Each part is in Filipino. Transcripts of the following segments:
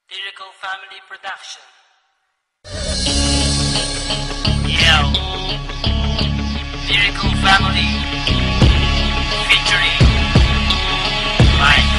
Lyrical Family Production. Yo, Lyrical Family featuring Mike.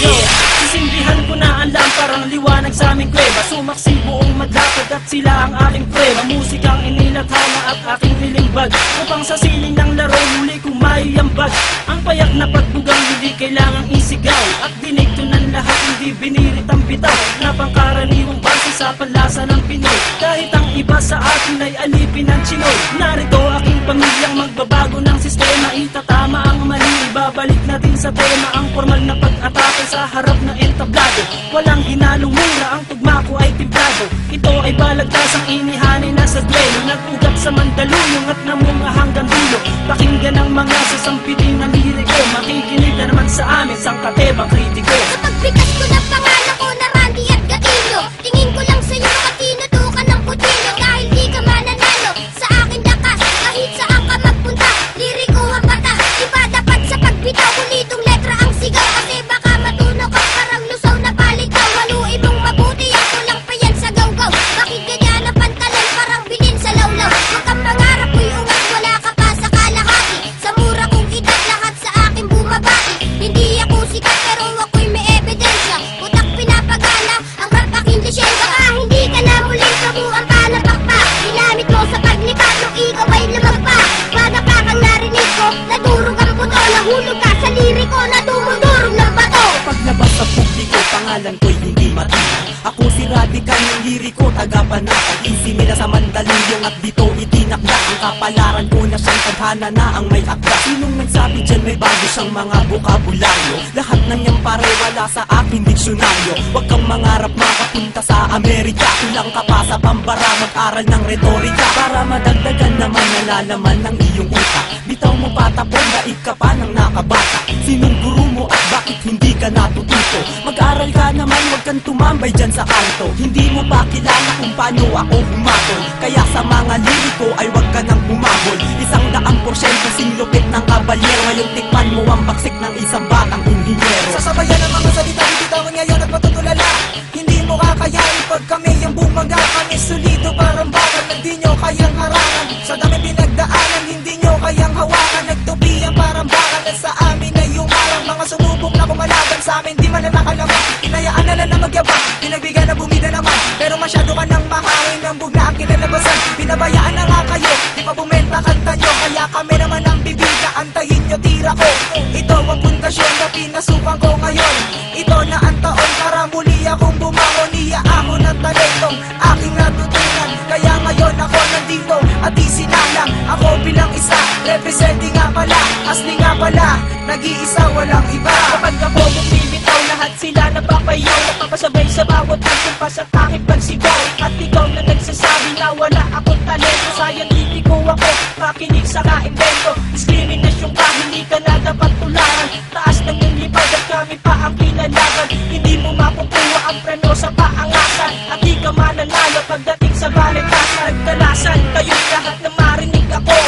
Yeah, sisindihan ko na ang lamparang liwanag sa aming kuweba. Sumaksi buong madlapad at sila ang aking prueba. Musikang inilathala at aking nilimbag, upang sa siling ng laro muli kong maiyambag. Ang payak na pagbugang hindi kailangang isigaw, at dinigto ng lahat hindi binirit ang bitaw, na pangkaraniwang base sa panlasa ng Pinoy. Kahit ang iba sa atin ay alipin ng Chinoy, narito aking pamilyang magbabago ng sistema. Itatama ang mali, ibabalik natin sa tema ang formal na pag-atake sa harap ng entablado. Walang hinalong mura, ang tugma ko ay timplado. Ito ay balagtas ang inihanin na sa duelo, nag-ugap sa Mandaluyong at namunga hanggang dulo. Pakinggan ang mga sasampitin na liriko, makikinig na naman sa amin sang katebang kritiko. Sa pagpitas ko ng pangalan ko na Randy at Gatillo, tingin ko lang sa'yo at tinutukan ng kutilyo. Dahil di ka mananalo sa akin lakas, kahit saan ka magpunta, liriko ang bata. Iba dapat sa pagbitaw, kulitong letra ang sigaw, kasi baka matuno ka parang lusaw na palitaw. Haluin mong mabuti, ako lang pa yan sa gawgaw. Bakit ganyan ang pantalan, parang bilin sa lawlaw? Huwag kang mangarap, ko'y ungat, wala ka pa sa kalahati. Sa mura kong edad, lahat sa akin bumabati. Hindi ako sikat pero ako'y may ebidensya. Utak pinapagana, ang rap aking lisensya. Baka hindi ka na muling kabuang ka ng pakpak. Ginamit mo sa paglipat nung ikaw ay lumagpak. Baga pa kang narinig ko, nadurog ang puto. Nahulog ka sa liriko na dumudurog ng bato. Paglabas sa publiko, pangalan ko'y hindi matinag. Ako si Radical ng liriko, taga-panatag. Isi nila sa Mandaluyong at dito itinakda. Ang kapalaran ko na siyang tadhana na ang may akda. Sinong nagsabi dyan may bago siyang mga bokabularyo? Lahat ng yan pare wala sa aking diksyonaryo. Huwag kang mangarap makapunta sa Amerika. Kulang ka pa sa Bambara, mag-aral ng retorika, para madagdagan naman nalalaman ng iyong utak. Bitaw mo patapon, daig ka pa ng nakabata. Sinong guru mo at bakit hindi ka natututo? Mag-aral ka naman, huwag kang tumambay dyan sa kanto. Hindi mo ba kilala kung paano ako humatol? Kaya sa mga liriko ay huwag ka nang humabol. 100% singlupit ng kabalyero. Ngayon tikman mo ang baksik ng isang batang inhinyero. Sasabayan ang mga salita, bibitawan ngayon at matutulala. Hindi mo kakayanin pag kami ang bumaga. Kami solido parang bakal na di nyo kayang harangan. Sa dami pinagdaanan, hindi nyo kayang hawakan. Nagtubiyan parang bakal at sa amin ay umarang. Mga sumubok na kumalaban sa amin, di man na nakalaman. Inayaan na lang na magyabang, pinagbigyan na bumida naman. Pero masyado ka nang mahain, ang bugna ang kinalabasan. Pinabayaan na nga kayo, di pa bumenta kanta nyo. Kaya kami naman ang bibigla, antayin nyo tira ko. Ito ang pundasyon na pinasukan ko ngayon. Ito na ang taon para muli akong bumangon. Iyaahon ng talentong aking natutunan. Kaya ngayon ako nandito at isinalang. Ako bilang isa, representing nga pala, asli nga pala, nag-iisa walang iba. Kapag ako bumibitaw, lahat sila napapayaw. Napapasabay sa bawat pagkumpas at aking pagsigaw. At ikaw na nagsasabi na wala akong talento. Scientifico ako, makinig sa ka-invento. Diskriminasyon ka, hindi ka na dapat tularan. Taas ng iyong lipad at kami pa ang pinalaban. Hindi mo makukuha ang preno sa paangasan. At di ka mananalo pagdating sa balitasan. Nagdalasan kayong lahat na marinig ako.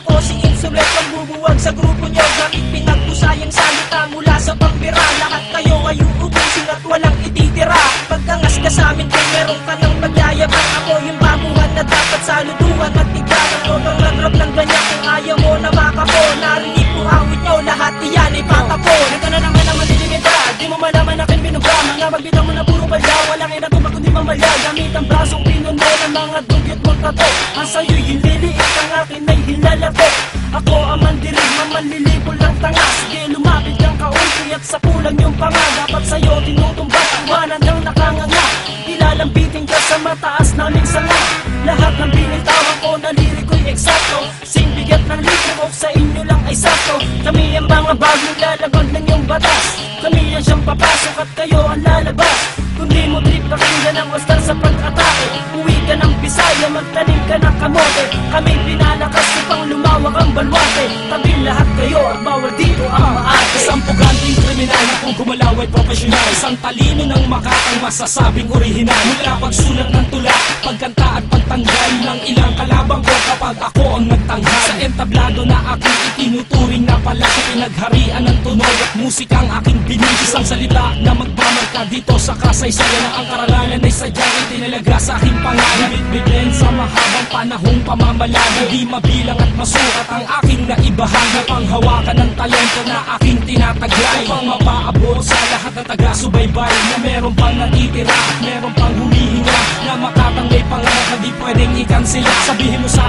Ako si Insulet, ang bubuwag sa grupo nyo. Gamit pinagpusayang salita mula sa pambira. Lahat kayo ay uubusin at walang ititira. Pagkangas ka sa amin kung meron ka ng magyayabang. Ako yung babuhan na dapat saluduhan at tiglaran ko ng nagrap ng ganyan. Kung ayaw mo na makapo, narinig ko awit nyo, lahat iyan ay patapon. Ito na naman ang malilimita, di mo malaman akin binuga. Mga magbitaw mo na puro balya, walang inatuma kundi mamalya. Gamit ang brasong pinuno ng mga dugyot mong tato. Ang sa'yo'y hililiit, ang akin ay hilalato. Ako ang mandirig, mamanlilipol lang tanga. Sige lumapit kang kaunti at sa kulang yung panga. Dapat sa'yo tinutumbat ang wanan ng nakanganga. Ilalambitin ka sa mataas naming sanga. Lahat ng binitawan ko na liriko'y eksakto. Singbigat ng litro sa inyo lang ay sakto. Kami ang mga bagong lalabag ng iyong batas. Kami ang siyang papasok at kayo ang lalabas. Kundi mo trip pakinggan ang wastan sa pag-atake. Uwi ka ng Bisaya, magtanim ka ng kamote. Kami pinalakas upang lumawak ang balwate. Tabing lahat kayo at bawal dito ang maate. Isang puganting kriminal na kung gumalaw ay profesional. Isang talino ng makakang masasabing orihinal. Mula pagsulat ng tula, pagkanta at pagtanggal ng ilang kalabang ko kapag ako ang nagtanghal. Sa entablado na aking itinuturing na pala sa pinagharian ng tunog at musikang aking binig. Isang salita na magmamarka na dito sa kasaysayan na ang karangalan ay sadyang itinalaga sa aking pangalan. Bitbitin sa mahabang panahong pamamalagi, di mabilang at masukat ang aking naibahagi. Panghawakan ng talento na aking tinataglay, upang mapaabot sa lahat ng taga-subaybay na meron pang natitira at meron pang humihinga, na makatanggay pangarap na di pwedeng ikansila. Sabihin mo sa